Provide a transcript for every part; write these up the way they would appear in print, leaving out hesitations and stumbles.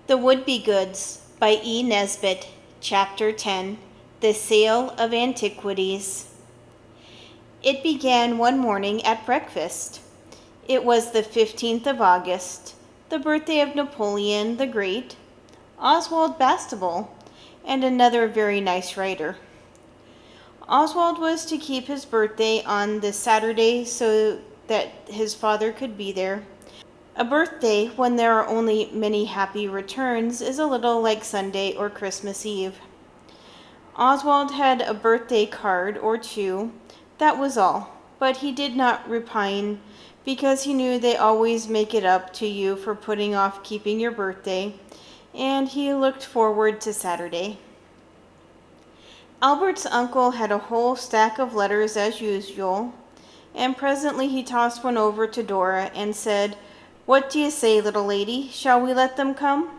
The Wouldbegoods by Nesbit, Chapter 10, The Sale of Antiquities. It began one morning at breakfast. It was the 15th of August, the birthday of Napoleon the Great, Oswald Bastable, and another very nice writer. Oswald was to keep his birthday on the Saturday so that his father could be there. A birthday, when there are only many happy returns, is a little like Sunday or Christmas Eve. Oswald had a birthday card or two, that was all, but he did not repine because he knew they always make it up to you for putting off keeping your birthday, and he looked forward to Saturday. Albert's uncle had a whole stack of letters as usual, and presently he tossed one over to Dora and said, "What do you say, little lady? Shall we let them come?"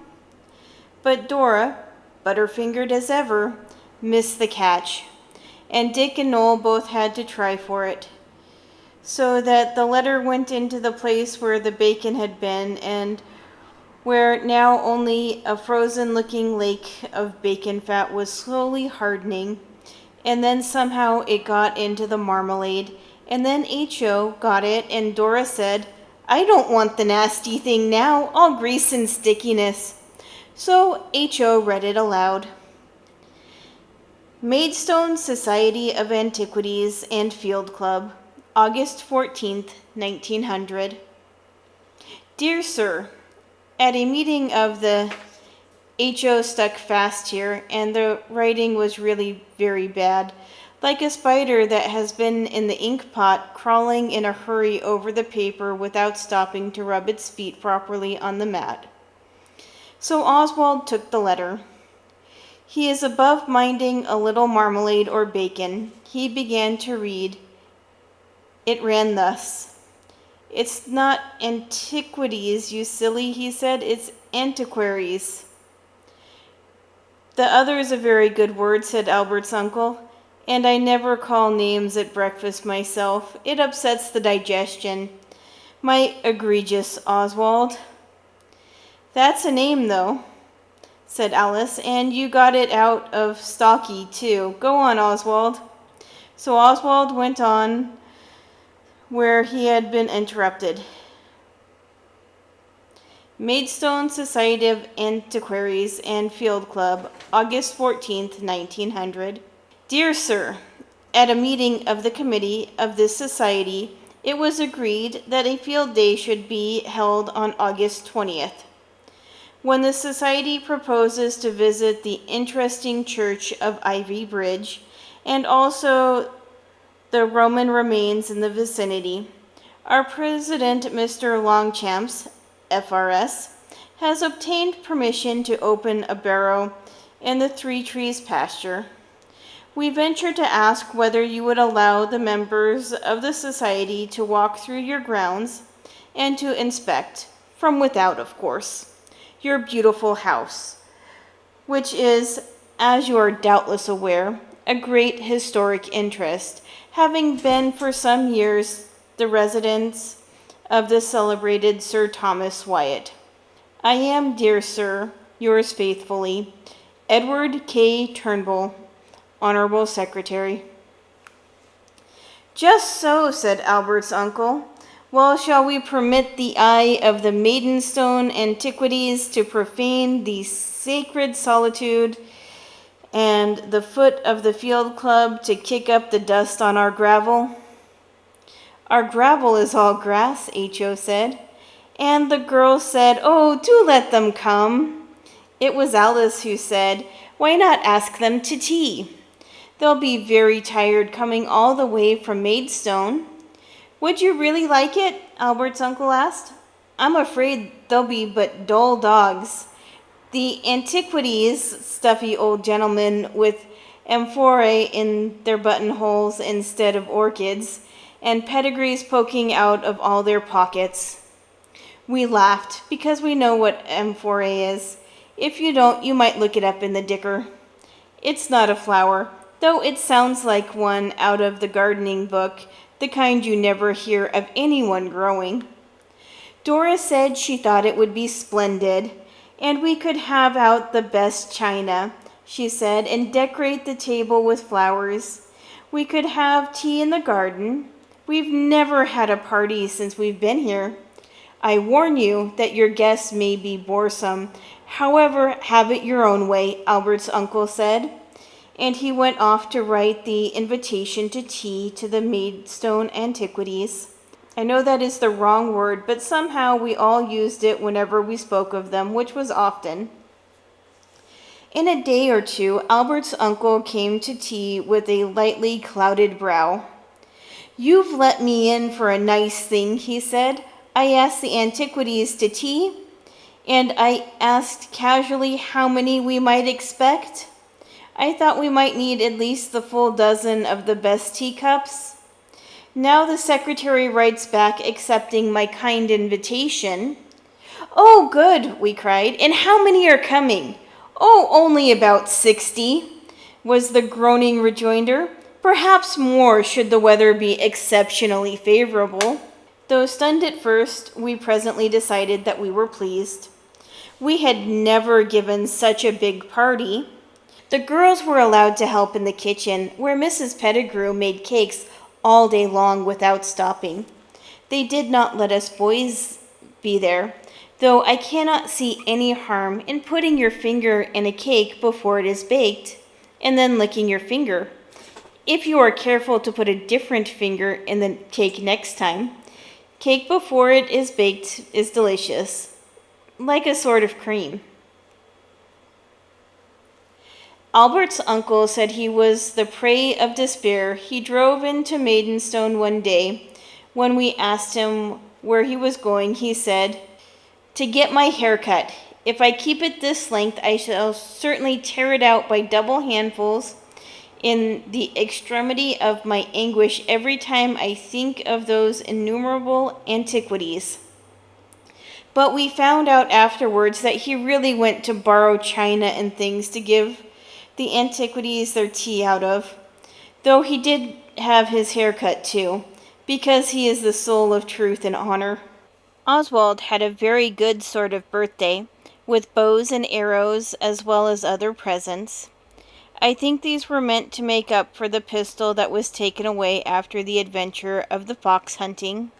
But Dora, butterfingered as ever, missed the catch, and Dick and Noel both had to try for it, so that the letter went into the place where the bacon had been, and where now only a frozen-looking lake of bacon fat was slowly hardening, and then somehow it got into the marmalade, and then H.O. got it, and Dora said, "I don't want the nasty thing now, all grease and stickiness." So H.O. read it aloud. Maidstone Society of Antiquities and Field Club, August 14th, 1900. Dear Sir, at a meeting of the H.O. stuck fast here, and the writing was really very bad, like a spider that has been in the ink pot crawling in a hurry over the paper without stopping to rub its feet properly on the mat. So Oswald took the letter. He is above minding a little marmalade or bacon. He began to read. It ran thus. "It's not Antiquities, you silly," he said. "It's Antiquaries." "The other is a very good word," said Albert's uncle. "And I never call names at breakfast myself. It upsets the digestion. My egregious Oswald." "That's a name, though," said Alice, "and you got it out of Stocky, too. Go on, Oswald." So Oswald went on where he had been interrupted. Maidstone Society of Antiquaries and Field Club, August 14th, 1900. Dear Sir, at a meeting of the committee of this society, it was agreed that a field day should be held on August 20th, when the society proposes to visit the interesting church of Ivy Bridge and also the Roman remains in the vicinity. Our president, Mr. Longchamps, FRS, has obtained permission to open a barrow in the Three Trees pasture. We venture to ask whether you would allow the members of the society to walk through your grounds and to inspect, from without of course, your beautiful house, which is, as you are doubtless aware, a great historic interest, having been for some years the residence of the celebrated Sir Thomas Wyatt. I am, dear sir, yours faithfully, Edward K. Turnbull, Honorable Secretary. Just so, said Albert's uncle. Well, shall we permit the eye of the Maidstone Antiquities to profane the sacred solitude, and the foot of the Field Club to kick up the dust on our gravel? Our gravel is all grass, H.O. said. And the girls said, "Oh, do let them come." It was Alice who said, "Why not ask them to tea? They'll be very tired coming all the way from Maidstone." "Would you really like it?" Albert's uncle asked. "I'm afraid they'll be but dull dogs. The Antiquities, stuffy old gentlemen with amphorae in their buttonholes instead of orchids, and pedigrees poking out of all their pockets." We laughed, because we know what amphorae is. If you don't, you might look it up in the Dicker. It's not a flower, though it sounds like one out of the gardening book, the kind you never hear of anyone growing. Dora said she thought it would be splendid, And we could have out the best china, she said, and decorate the table with flowers. We could have tea in the garden. We've never had a party since we've been here. I warn you that your guests may be boresome. However, have it your own way, Albert's uncle said. And he went off to write the invitation to tea to the Maidstone Antiquities. I know that is the wrong word, but somehow we all used it whenever we spoke of them, which was often. In a day or two, Albert's uncle came to tea with a lightly clouded brow. "You've let me in for a nice thing," he said. "I asked the Antiquities to tea, and I asked casually how many we might expect. I thought we might need at least the full dozen of the best teacups. Now the secretary writes back accepting my kind invitation." "Oh, good," we cried. "And how many are coming?" "Oh, only about 60, was the groaning rejoinder. "Perhaps more should the weather be exceptionally favorable." Though stunned at first, we presently decided that we were pleased. We had never given such a big party. The girls were allowed to help in the kitchen, where Mrs. Pettigrew made cakes all day long without stopping. They did not let us boys be there, though I cannot see any harm in putting your finger in a cake before it is baked, and then licking your finger. If you are careful to put a different finger in the cake next time, cake before it is baked is delicious, like a sort of cream. Albert's uncle said he was the prey of despair. He drove into Maidstone one day. When we asked him where he was going, he said, "To get my hair cut. If I keep it this length, I shall certainly tear it out by double handfuls in the extremity of my anguish every time I think of those innumerable antiquities." But we found out afterwards that he really went to borrow china and things to give the Antiquities their tea out of, though he did have his hair cut too, because he is the soul of truth and honor. Oswald had a very good sort of birthday, with bows and arrows as well as other presents. I think these were meant to make up for the pistol that was taken away after the adventure of the fox hunting.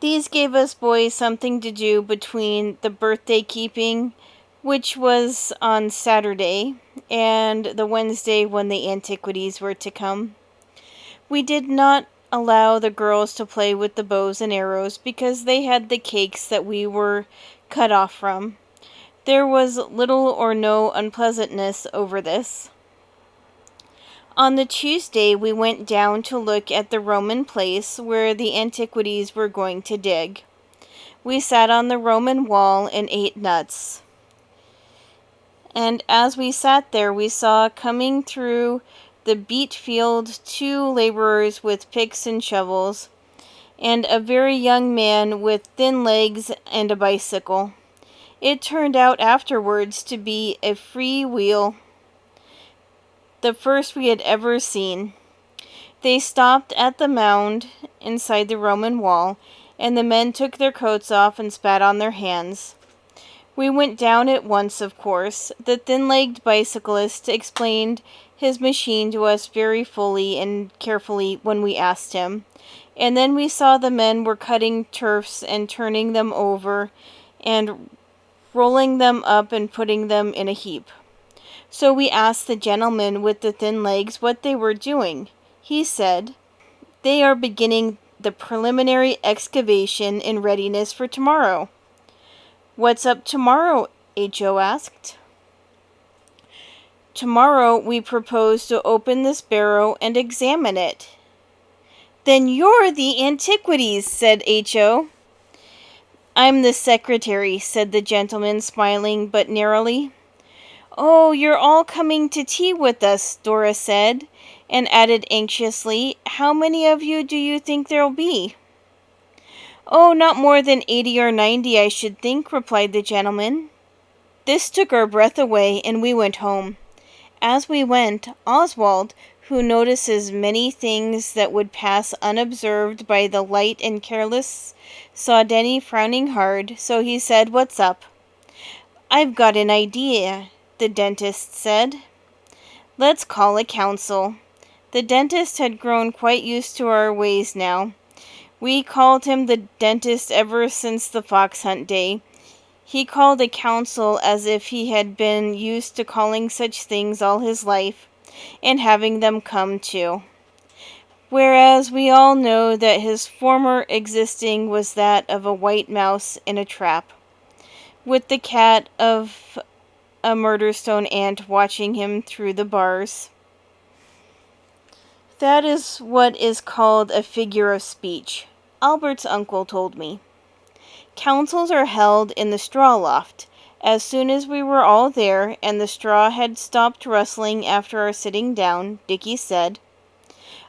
These gave us boys something to do between the birthday keeping, which was on Saturday, and the Wednesday when the Antiquities were to come. We did not allow the girls to play with the bows and arrows because they had the cakes that we were cut off from. There was little or no unpleasantness over this. On the Tuesday, we went down to look at the Roman place where the Antiquities were going to dig. We sat on the Roman wall and ate nuts. And as we sat there, we saw coming through the beet field 2 laborers with picks and shovels, and a very young man with thin legs and a bicycle. It turned out afterwards to be a free wheel, the first we had ever seen. They stopped at the mound inside the Roman wall, and the men took their coats off and spat on their hands. We went down at once, of course. The thin-legged bicyclist explained his machine to us very fully and carefully when we asked him. And then we saw the men were cutting turfs and turning them over and rolling them up and putting them in a heap. So we asked the gentleman with the thin legs what they were doing. He said, "They are beginning the preliminary excavation in readiness for tomorrow." "What's up tomorrow?" H.O. asked. "Tomorrow we propose to open this barrow and examine it." "Then you're the Antiquities," said H.O. "I'm the secretary," said the gentleman, smiling but narrowly. "Oh, you're all coming to tea with us," Dora said, and added anxiously, "How many of you do you think there'll be?" "Oh, not more than 80 or 90, I should think," replied the gentleman. This took our breath away, and we went home. As we went, Oswald, who notices many things that would pass unobserved by the light and careless, saw Denny frowning hard, so he said, "What's up?" I've got an idea, the dentist said. Let's call a council. The dentist had grown quite used to our ways now. We called him the dentist ever since the fox hunt day. He called a council as if he had been used to calling such things all his life, and having them come too. Whereas we all know that his former existing was that of a white mouse in a trap, with the cat of a Murderstone ant watching him through the bars. That is what is called a figure of speech, Albert's uncle told me. Councils are held in the straw loft. As soon as we were all there, and the straw had stopped rustling after our sitting down, Dickie said,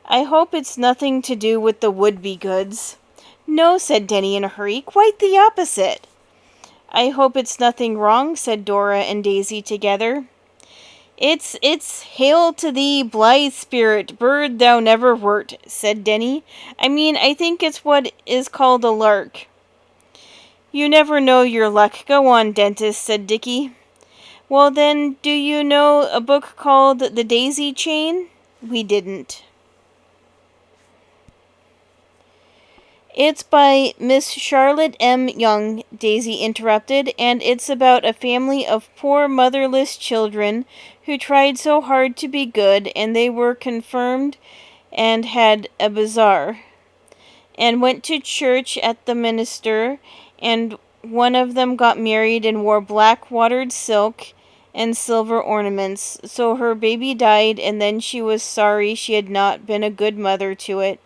I hope it's nothing to do with the Wouldbegoods. No, said Denny in a hurry, quite the opposite. I hope it's nothing wrong, said Dora and Daisy together. It's hail to thee, blithe spirit, bird thou never wert, said Denny. I think it's what is called a lark. You never know your luck. Go on, dentist, said Dickie. Well then, do you know a book called The Daisy Chain? We didn't. It's by Miss Charlotte M. Young, Daisy interrupted, and it's about a family of poor motherless children who tried so hard to be good, and they were confirmed and had a bazaar, and went to church at the minster, and one of them got married and wore black watered silk and silver ornaments, so her baby died, and then she was sorry she had not been a good mother to it.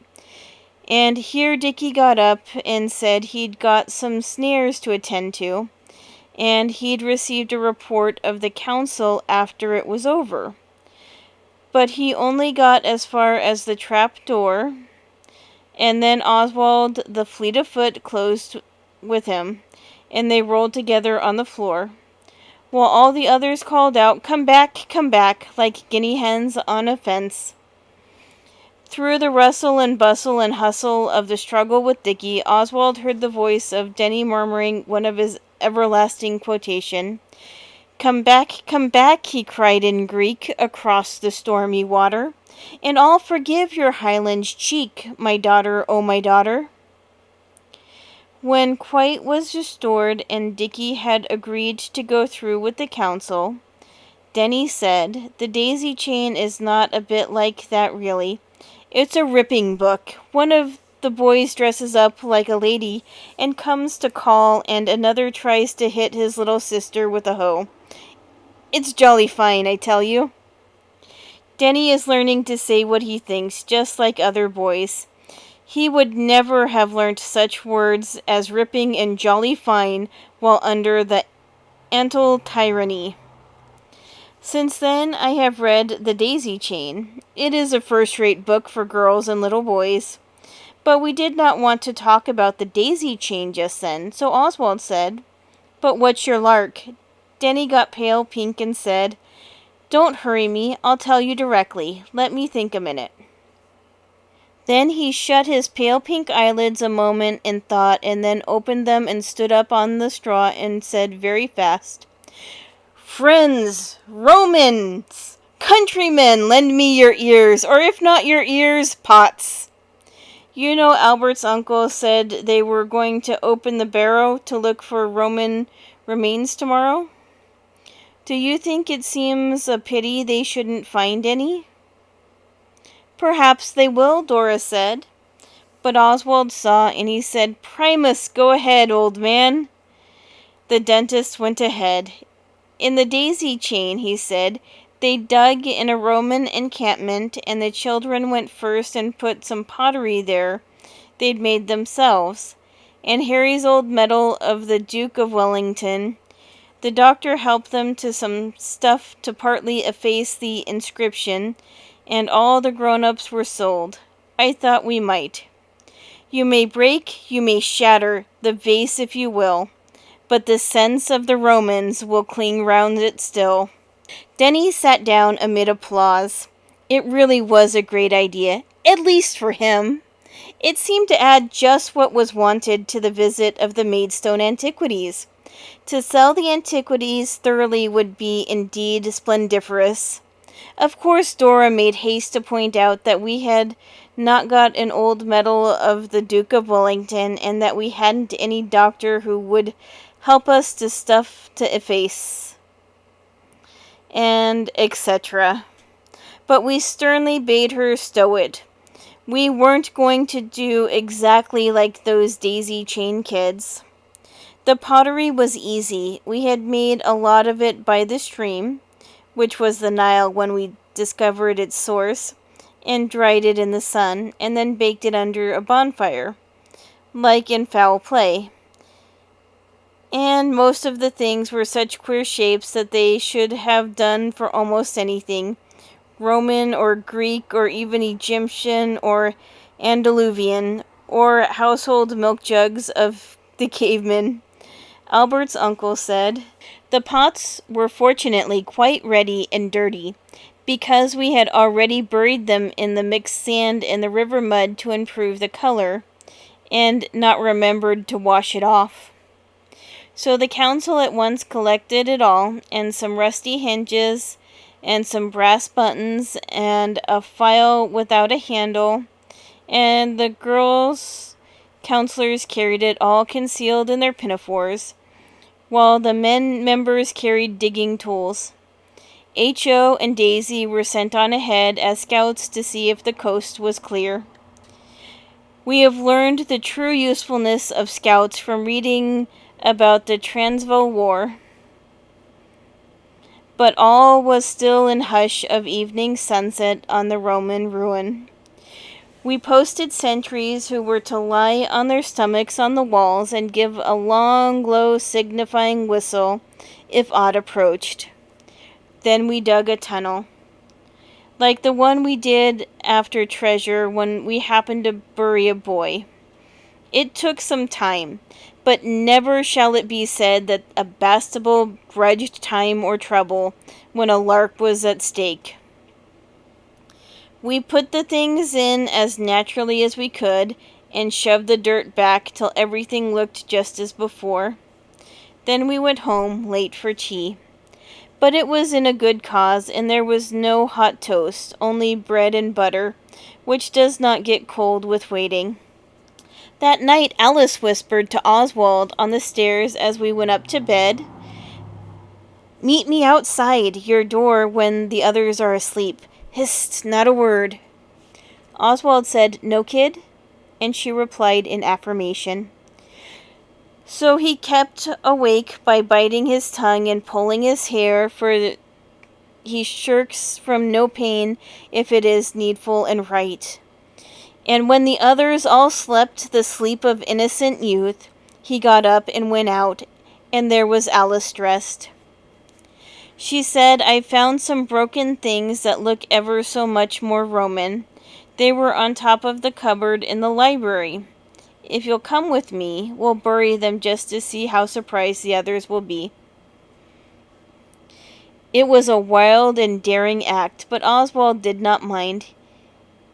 And here Dickie got up and said he'd got some snares to attend to, and he'd received a report of the council after it was over. But he only got as far as the trap door, and then Oswald the fleet of foot closed with him, and they rolled together on the floor, while all the others called out, come back, like guinea hens on a fence. Through the rustle and bustle and hustle of the struggle with Dickie, Oswald heard the voice of Denny murmuring one of his everlasting quotation. Come back, he cried in Greek, across the stormy water, and I'll forgive your Highland cheek, my daughter, oh my daughter. When quiet was restored and Dickie had agreed to go through with the council, Denny said, the daisy chain is not a bit like that really. It's a ripping book. One of the boys dresses up like a lady and comes to call, and another tries to hit his little sister with a hoe. It's jolly fine, I tell you. Denny is learning to say what he thinks, just like other boys. He would never have learnt such words as ripping and jolly fine while under the Antal tyranny. Since then, I have read The Daisy Chain. It is a first-rate book for girls and little boys. But we did not want to talk about the daisy chain just then, so Oswald said, But what's your lark? Denny got pale pink and said, Don't hurry me, I'll tell you directly. Let me think a minute. Then he shut his pale pink eyelids a moment in thought, and then opened them and stood up on the straw and said very fast, Friends, Romans, countrymen, lend me your ears, or if not your ears, pots. You know Albert's uncle said they were going to open the barrow to look for Roman remains tomorrow? Do you think it seems a pity they shouldn't find any? Perhaps they will, Dora said. But Oswald saw, and he said, Primus, go ahead, old man. The dentist went ahead. In the daisy chain, he said, they dug in a Roman encampment, and the children went first and put some pottery there they'd made themselves, and Harry's old medal of the Duke of Wellington. The doctor helped them to some stuff to partly efface the inscription, and all the grown-ups were sold. I thought we might. You may break, you may shatter, the vase if you will, but the sense of the Romans will cling round it still. Denny sat down amid applause. It really was a great idea, at least for him. It seemed to add just what was wanted to the visit of the Maidstone Antiquities. To sell the antiquities thoroughly would be indeed splendiferous. Of course, Dora made haste to point out that we had not got an old medal of the Duke of Wellington, and that we hadn't any doctor who would help us to stuff to efface, and etc. But we sternly bade her stow it. We weren't going to do exactly like those daisy chain kids. The pottery was easy. We had made a lot of it by the stream, which was the Nile when we discovered its source, and dried it in the sun, and then baked it under a bonfire, like in foul play. And most of the things were such queer shapes that they should have done for almost anything, Roman or Greek or even Egyptian or Andaluvian, or household milk jugs of the cavemen. Albert's uncle said, "The pots were fortunately quite ready and dirty, because we had already buried them in the mixed sand and the river mud to improve the color, and not remembered to wash it off." So the council at once collected it all, and some rusty hinges, and some brass buttons, and a file without a handle, and the girls' counselors carried it all concealed in their pinafores, while the men members carried digging tools. H.O. and Daisy were sent on ahead as scouts to see if the coast was clear. We have learned the true usefulness of scouts from reading about the Transvaal War. But all was still in hush of evening sunset on the Roman ruin. We posted sentries who were to lie on their stomachs on the walls and give a long, low, signifying whistle if aught approached. Then we dug a tunnel, like the one we did after Treasure when we happened to bury a boy. It took some time, but never shall it be said that a Bastable grudged time or trouble when a lark was at stake. We put the things in as naturally as we could, and shoved the dirt back till everything looked just as before. Then we went home, late for tea. But it was in a good cause, and there was no hot toast, only bread and butter, which does not get cold with waiting. That night Alice whispered to Oswald on the stairs as we went up to bed, "Meet me outside your door when the others are asleep. Hist, not a word." Oswald said, "No, kid?" And she replied in affirmation. So he kept awake by biting his tongue and pulling his hair, for he shirks from no pain if it is needful and right. And when the others all slept the sleep of innocent youth, he got up and went out, and there was Alice dressed. She said, "I found some broken things that look ever so much more Roman. They were on top of the cupboard in the library. If you'll come with me, we'll bury them just to see how surprised the others will be." It was a wild and daring act, but Oswald did not mind.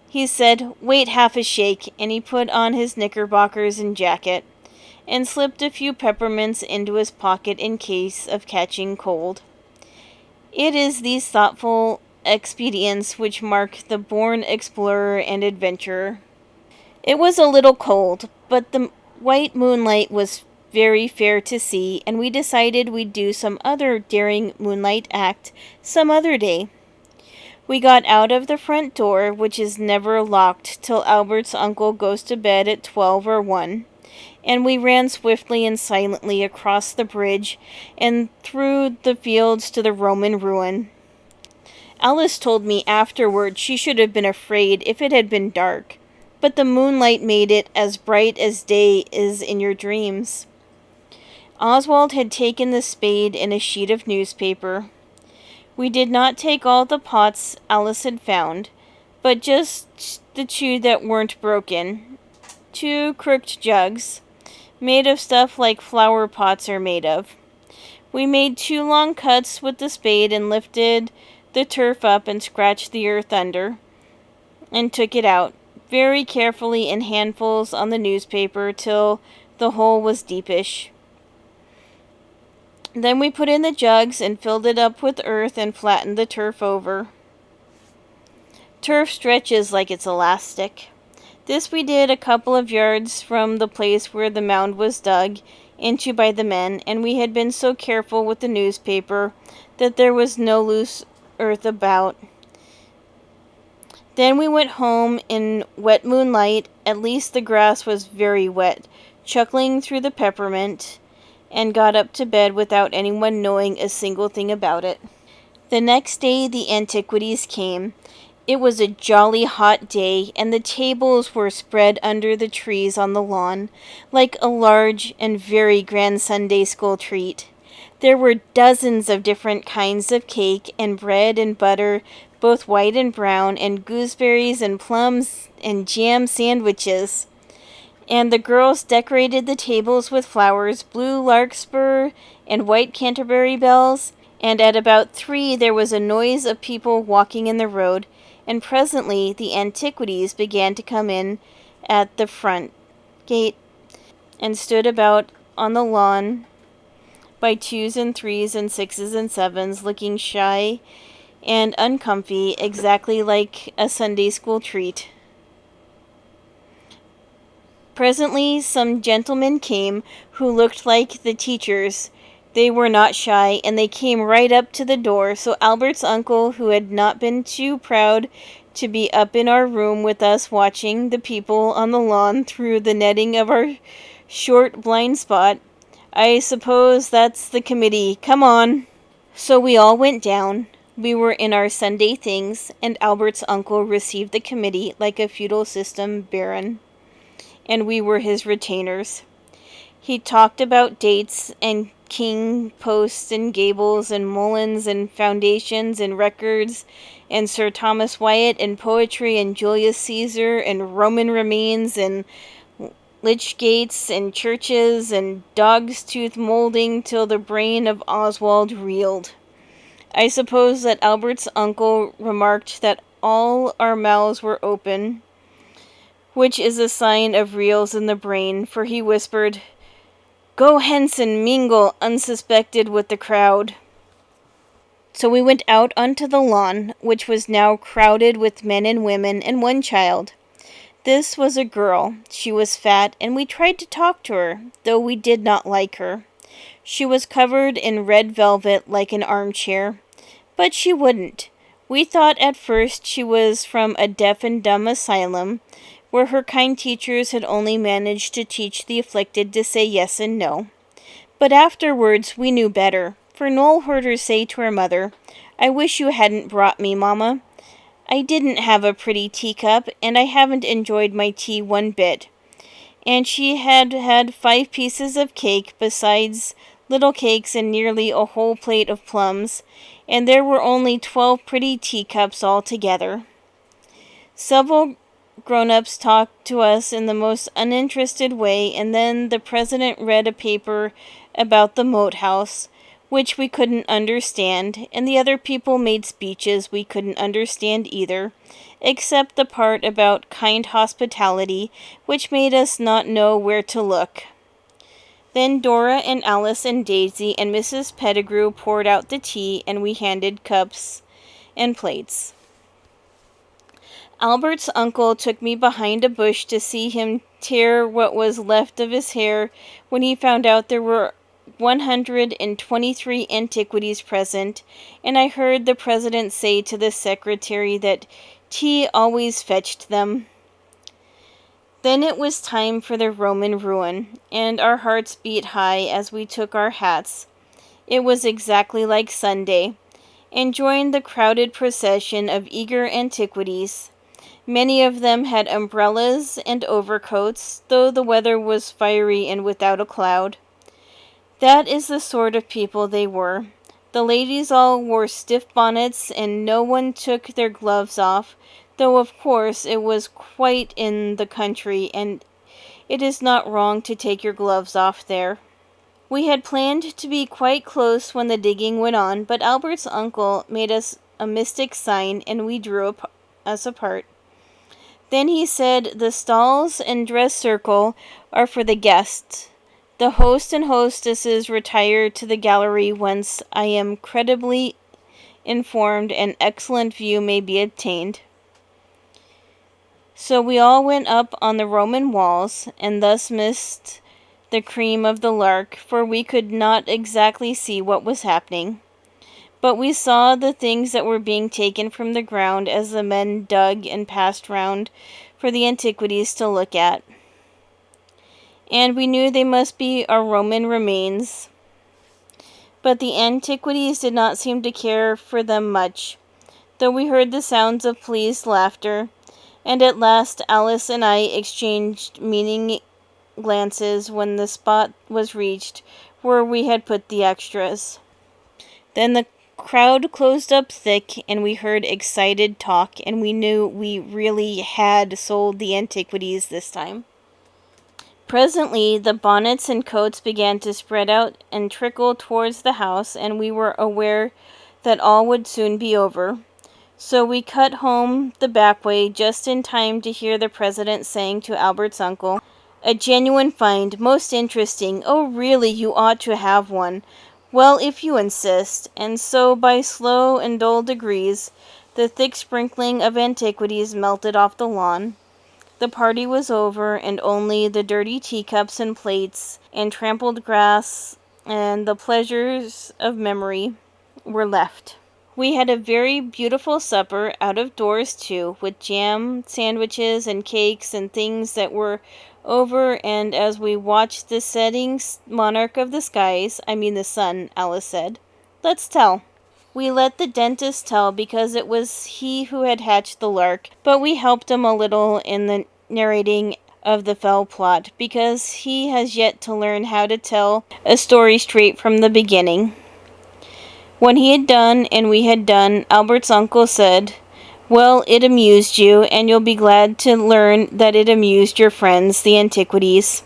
He said, "Wait half a shake," and he put on his knickerbockers and jacket, and slipped a few peppermints into his pocket in case of catching cold. It is these thoughtful expedients which mark the born explorer and adventurer. It was a little cold, but the white moonlight was very fair to see, and we decided we'd do some other daring moonlight act some other day. We got out of the front door, which is never locked till Albert's uncle goes to bed at 12 or 1, and we ran swiftly and silently across the bridge and through the fields to the Roman ruin. Alice told me afterward she should have been afraid if it had been dark, but the moonlight made it as bright as day is in your dreams. Oswald had taken the spade and a sheet of newspaper. We did not take all the pots Alice had found, but just the 2 that weren't broken. 2 crooked jugs, made of stuff like flower pots are made of. We made 2 long cuts with the spade and lifted the turf up and scratched the earth under, and took it out, very carefully in handfuls on the newspaper till the hole was deepish. Then we put in the jugs and filled it up with earth and flattened the turf over. Turf stretches like it's elastic. This we did a couple of yards from the place where the mound was dug into by the men, and we had been so careful with the newspaper that there was no loose earth about. Then we went home in wet moonlight, at least the grass was very wet, chuckling through the peppermint, and got up to bed without anyone knowing a single thing about it. The next day the Antiquities came. It was a jolly hot day, and the tables were spread under the trees on the lawn, like a large and very grand Sunday school treat. There were dozens of different kinds of cake, and bread and butter, both white and brown, and gooseberries and plums and jam sandwiches. And the girls decorated the tables with flowers, blue larkspur and white Canterbury bells, and at about 3 there was a noise of people walking in the road, and presently the Antiquities began to come in at the front gate and stood about on the lawn by 2s and 3s and 6s and 7s, looking shy and uncomfy, exactly like a Sunday school treat. Presently some gentlemen came who looked like the teachers. They were not shy, and they came right up to the door, so Albert's uncle, who had not been too proud to be up in our room with us watching the people on the lawn through the netting of our short blind spot, "I suppose that's the committee. Come on." So we all went down. We were in our Sunday things, and Albert's uncle received the committee like a feudal system baron, and we were his retainers. He talked about dates and king posts and gables and mullions and foundations and records and Sir Thomas Wyatt and poetry and Julius Caesar and Roman remains and lich gates and churches and dog's tooth molding till the brain of Oswald reeled. I suppose that Albert's uncle remarked that all our mouths were open, which is a sign of reels in the brain, for he whispered, "Go hence and mingle unsuspected with the crowd." So we went out onto the lawn, which was now crowded with men and women and one child. This was a girl. She was fat, and we tried to talk to her, though we did not like her. She was covered in red velvet like an armchair, but she wouldn't. We thought at first she was from a deaf and dumb asylum, where her kind teachers had only managed to teach the afflicted to say yes and no. But afterwards we knew better, for Noel heard her say to her mother, "I wish you hadn't brought me, Mamma. I didn't have a pretty teacup, and I haven't enjoyed my tea one bit." And she had had 5 pieces of cake, besides little cakes and nearly a whole plate of plums, and there were only 12 pretty teacups altogether. Several grown-ups talked to us in the most uninterested way, and then the president read a paper about the moat house, which we couldn't understand, and the other people made speeches we couldn't understand either, except the part about kind hospitality, which made us not know where to look. Then Dora and Alice and Daisy and Mrs. Pettigrew poured out the tea, and we handed cups and plates. Albert's uncle took me behind a bush to see him tear what was left of his hair when he found out there were 123 antiquities present, and I heard the president say to the secretary that tea always fetched them. Then it was time for the Roman ruin, and our hearts beat high as we took our hats. It was exactly like Sunday, and joined the crowded procession of eager antiquities. Many of them had umbrellas and overcoats, though the weather was fiery and without a cloud. That is the sort of people they were. The ladies all wore stiff bonnets, and no one took their gloves off, though of course it was quite in the country, and it is not wrong to take your gloves off there. We had planned to be quite close when the digging went on, but Albert's uncle made us a mystic sign, and we drew us apart. Then he said, "The stalls and dress circle are for the guests. The host and hostesses retired to the gallery, whence I am credibly informed an excellent view may be obtained. So we all went up on the Roman walls, and thus missed the cream of the lark, for we could not exactly see what was happening. But we saw the things that were being taken from the ground as the men dug and passed round for the antiquities to look at. And we knew they must be our Roman remains. But the antiquities did not seem to care for them much, though we heard the sounds of pleased laughter, and at last Alice and I exchanged meaning glances when the spot was reached where we had put the extras. Then the crowd closed up thick, and we heard excited talk, and we knew we really had sold the antiquities this time. Presently, the bonnets and coats began to spread out and trickle towards the house, and we were aware that all would soon be over. So we cut home the back way just in time to hear the president saying to Albert's uncle, "A genuine find, most interesting. Oh, really, you ought to have one. Well, if you insist." And so by slow and dull degrees, the thick sprinkling of antiquities melted off the lawn. The party was over, and only the dirty teacups and plates and trampled grass and the pleasures of memory were left. We had a very beautiful supper, out of doors too, with jam, sandwiches, and cakes, and things that were over, and as we watched the setting monarch of the skies, I mean the sun, Alice said, "Let's tell." We let the dentist tell, because it was he who had hatched the lark, but we helped him a little in the narrating of the fell plot, because he has yet to learn how to tell a story straight from the beginning. When he had done, and we had done, Albert's uncle said, "Well, it amused you, and you'll be glad to learn that it amused your friends, the Antiquities."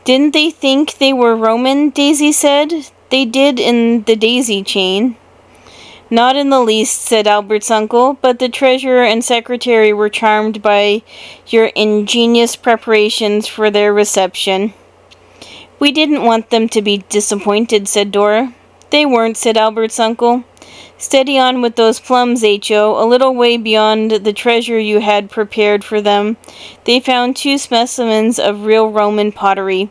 "Didn't they think they were Roman?" Daisy said. "They did in the daisy chain." "Not in the least," said Albert's uncle, "but the treasurer and secretary were charmed by your ingenious preparations for their reception." "We didn't want them to be disappointed," said Dora. "They weren't," said Albert's uncle. "Steady on with those plums, H.O. A little way beyond the treasure you had prepared for them, they found 2 specimens of real Roman pottery,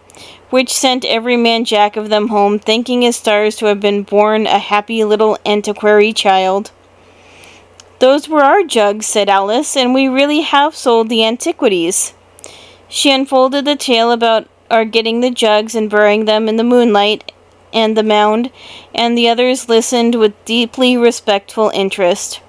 which sent every man jack of them home, thanking his stars to have been born a happy little antiquary child." "Those were our jugs," said Alice, "and we really have sold the antiquities." She unfolded the tale about our getting the jugs and burying them in the moonlight and the mound, and the others listened with deeply respectful interest.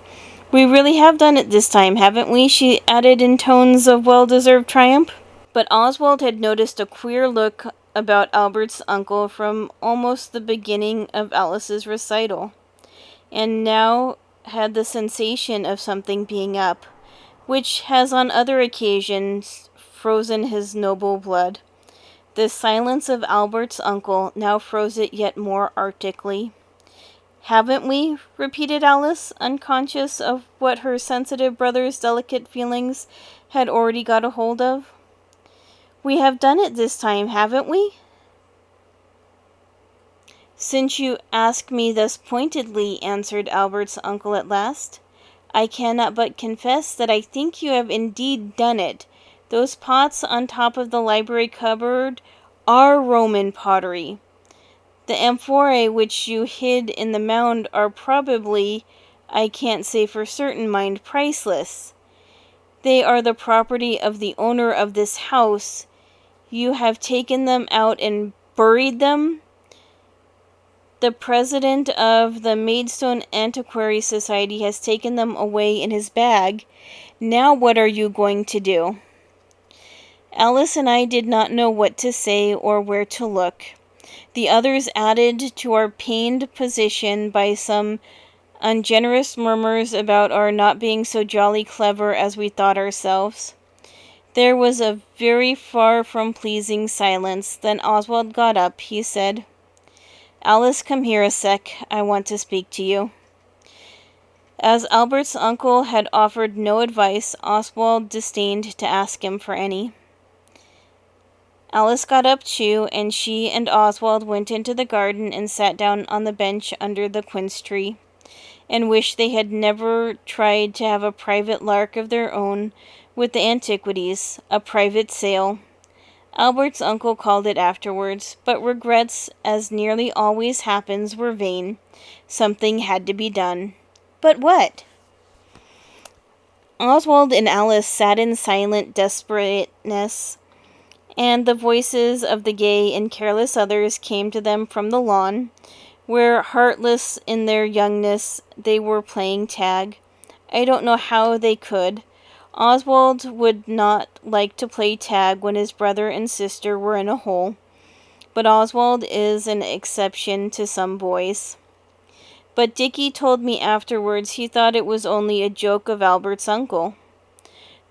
"We really have done it this time, haven't we?" she added in tones of well-deserved triumph. But Oswald had noticed a queer look about Albert's uncle from almost the beginning of Alice's recital, and now had the sensation of something being up, which has on other occasions frozen his noble blood. The silence of Albert's uncle now froze it yet more arctically. "Haven't we?" repeated Alice, unconscious of what her sensitive brother's delicate feelings had already got a hold of. "We have done it this time, haven't we?" "Since you ask me thus pointedly," answered Albert's uncle at last, "I cannot but confess that I think you have indeed done it. Those pots on top of the library cupboard are Roman pottery. The amphorae which you hid in the mound are probably, I can't say for certain, mind, priceless. They are the property of the owner of this house. You have taken them out and buried them? The president of the Maidstone Antiquary Society has taken them away in his bag. Now what are you going to do?" Alice and I did not know what to say or where to look. The others added to our pained position by some ungenerous murmurs about our not being so jolly clever as we thought ourselves. There was a very far from pleasing silence. Then Oswald got up. He said, "Alice, come here a sec. I want to speak to you." As Albert's uncle had offered no advice, Oswald disdained to ask him for any. Alice got up too, and she and Oswald went into the garden and sat down on the bench under the quince tree, and wished they had never tried to have a private lark of their own with the Antiquities, a private sale. Albert's uncle called it afterwards, but regrets, as nearly always happens, were vain. Something had to be done. But what? Oswald and Alice sat in silent desperateness, and the voices of the gay and careless others came to them from the lawn, where, heartless in their youngness, they were playing tag. I don't know how they could. Oswald would not like to play tag when his brother and sister were in a hole, but Oswald is an exception to some boys. But Dickie told me afterwards he thought it was only a joke of Albert's uncle.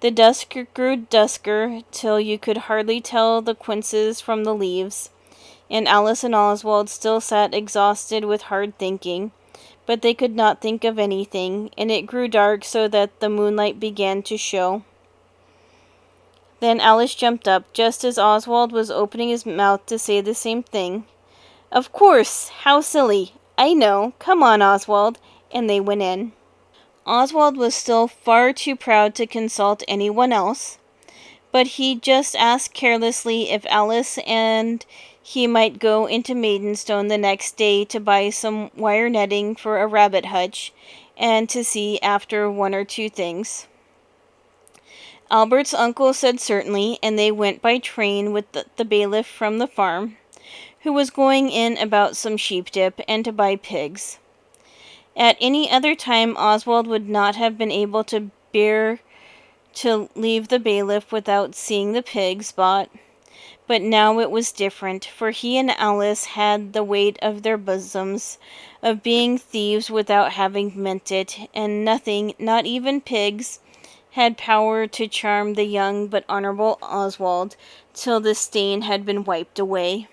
The dusk grew dusker, till you could hardly tell the quinces from the leaves, and Alice and Oswald still sat exhausted with hard thinking, but they could not think of anything, and it grew dark so that the moonlight began to show. Then Alice jumped up, just as Oswald was opening his mouth to say the same thing. "Of course! How silly! I know! Come on, Oswald!" And they went in. Oswald was still far too proud to consult anyone else, but he just asked carelessly if Alice and he might go into Maidenstone the next day to buy some wire netting for a rabbit hutch, and to see after one or two things. Albert's uncle said certainly, and they went by train with the bailiff from the farm, who was going in about some sheep-dip and to buy pigs. At any other time Oswald would not have been able to bear to leave the bailiff without seeing the pigs bought, but now it was different, for he and Alice had the weight of their bosoms of being thieves without having meant it, and nothing, not even pigs, had power to charm the young but honourable Oswald till the stain had been wiped away.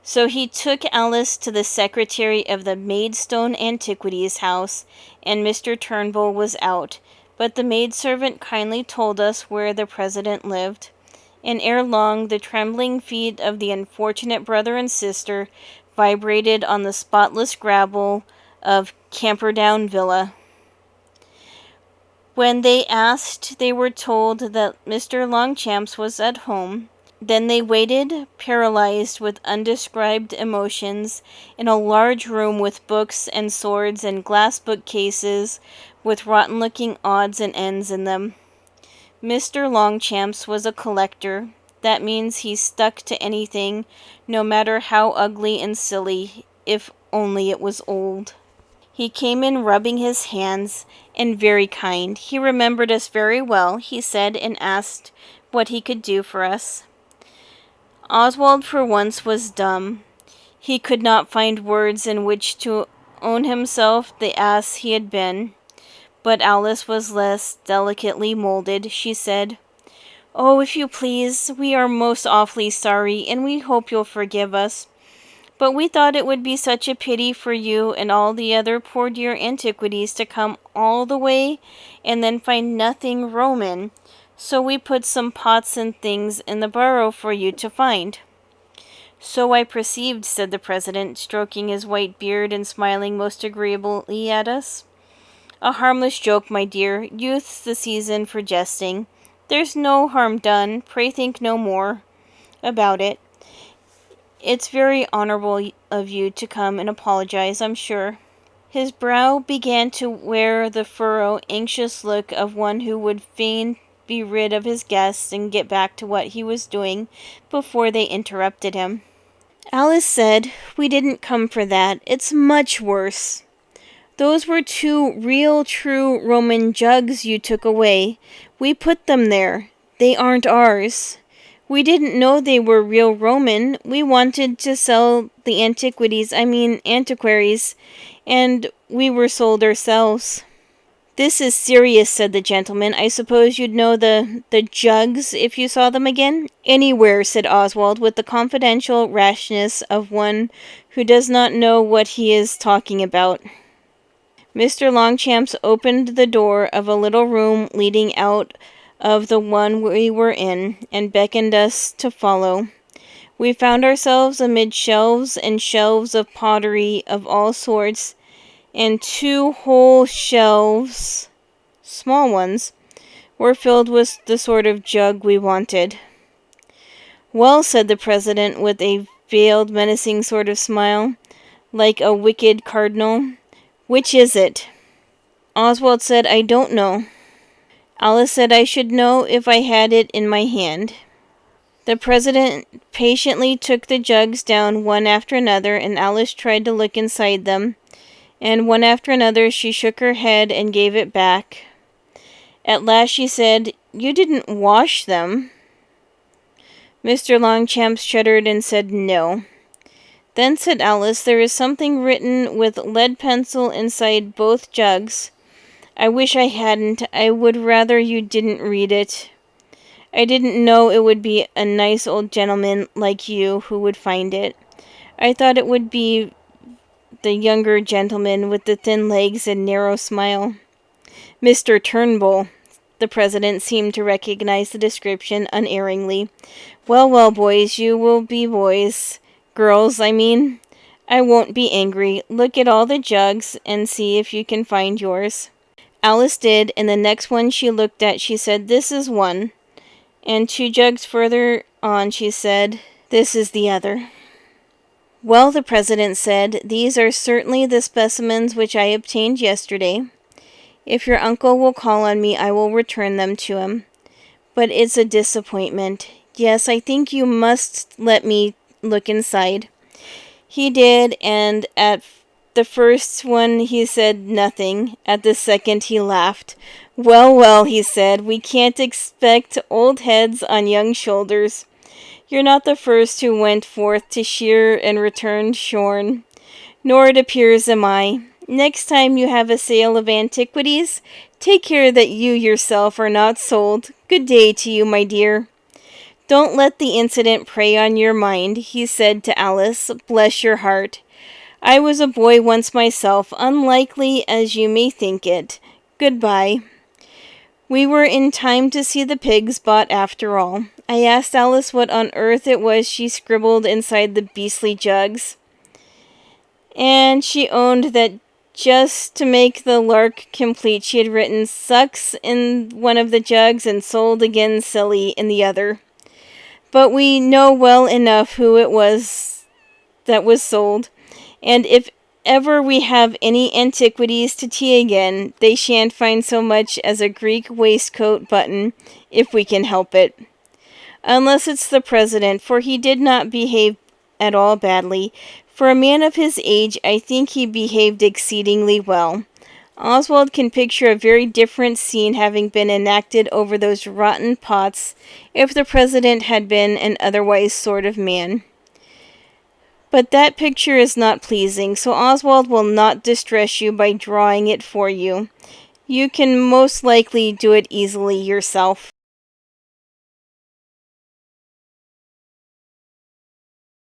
So he took Alice to the secretary of the Maidstone Antiquities house, and Mr. Turnbull was out, but the maidservant kindly told us where the president lived, and ere long the trembling feet of the unfortunate brother and sister vibrated on the spotless gravel of Camperdown Villa. When they asked, they were told that Mr. Longchamps was at home. Then they waited, paralyzed with undescribed emotions, in a large room with books and swords and glass bookcases with rotten-looking odds and ends in them. Mr. Longchamps was a collector. That means he stuck to anything, no matter how ugly and silly, if only it was old. He came in rubbing his hands, and very kind. He remembered us very well, he said, and asked what he could do for us. Oswald for once was dumb. He could not find words in which to own himself the ass he had been. But Alice was less delicately moulded. She said, "Oh, if you please, we are most awfully sorry, and we hope you'll forgive us. But we thought it would be such a pity for you and all the other poor dear Antiquities to come all the way and then find nothing Roman, so we put some pots and things in the burrow for you to find." "So I perceived," said the president, stroking his white beard and smiling most agreeably at us. "A harmless joke, my dear. Youth's the season for jesting. There's no harm done. Pray think no more about it. It's very honourable of you to come and apologize, I'm sure." His brow began to wear the furrow, anxious look of one who would fain be rid of his guests and get back to what he was doing before they interrupted him. Alice said, "We didn't come for that. It's much worse. Those were 2 real true Roman jugs you took away. We put them there. They aren't ours. We didn't know they were real Roman. We wanted to sell the antiquaries, and we were sold ourselves." "This is serious," said the gentleman. "I suppose you'd know the jugs if you saw them again?" "Anywhere," said Oswald, with the confidential rashness of one who does not know what he is talking about. Mr. Longchamps opened the door of a little room leading out of the one we were in, and beckoned us to follow. We found ourselves amid shelves and shelves of pottery of all sorts, and 2 whole shelves, small ones, were filled with the sort of jug we wanted. "Well," said the president with a veiled, menacing sort of smile, like a wicked cardinal, "which is it?" Oswald said, "I don't know." Alice said I should know if I had it in my hand. The president patiently took the jugs down one after another, and Alice tried to look inside them, and one after another she shook her head and gave it back. At last she said, "You didn't wash them?" Mr. Longchamp shuddered and said no. "Then," said Alice, "there is something written with lead pencil inside both jugs. I wish I hadn't. I would rather you didn't read it. I didn't know it would be a nice old gentleman like you who would find it. I thought it would be the younger gentleman with the thin legs and narrow smile." "Mr. Turnbull." The president seemed to recognize the description unerringly. "Well, well, boys, you will be boys. Girls, I mean. I won't be angry. Look at all the jugs and see if you can find yours." Alice did, and the next one she looked at, she said, "This is one." And 2 jugs further on, she said, "This is the other." "Well," the president said, "these are certainly the specimens which I obtained yesterday. If your uncle will call on me, I will return them to him. But it's a disappointment. Yes, I think you must let me look inside." He did, and at the first one he said nothing. At the second he laughed. "Well, well," he said, "we can't expect old heads on young shoulders. You're not the first who went forth to shear and returned shorn. Nor, it appears, am I. Next time you have a sale of antiquities, take care that you yourself are not sold. Good day to you, my dear." "Don't let the incident prey on your mind," he said to Alice. "Bless your heart. I was a boy once myself, unlikely as you may think it. Goodbye." We were in time to see the pigs bought after all. I asked Alice what on earth it was she scribbled inside the beastly jugs, and she owned that just to make the lark complete she had written "sucks" in one of the jugs and "sold again silly" in the other. But we know well enough who it was that was sold, and if ever we have any antiquities to tea again, they shan't find so much as a Greek waistcoat button, if we can help it. Unless it's the president, for he did not behave at all badly. For a man of his age, I think he behaved exceedingly well. Oswald can picture a very different scene having been enacted over those rotten pots if the president had been an otherwise sort of man. But that picture is not pleasing, so Oswald will not distress you by drawing it for you. You can most likely do it easily yourself.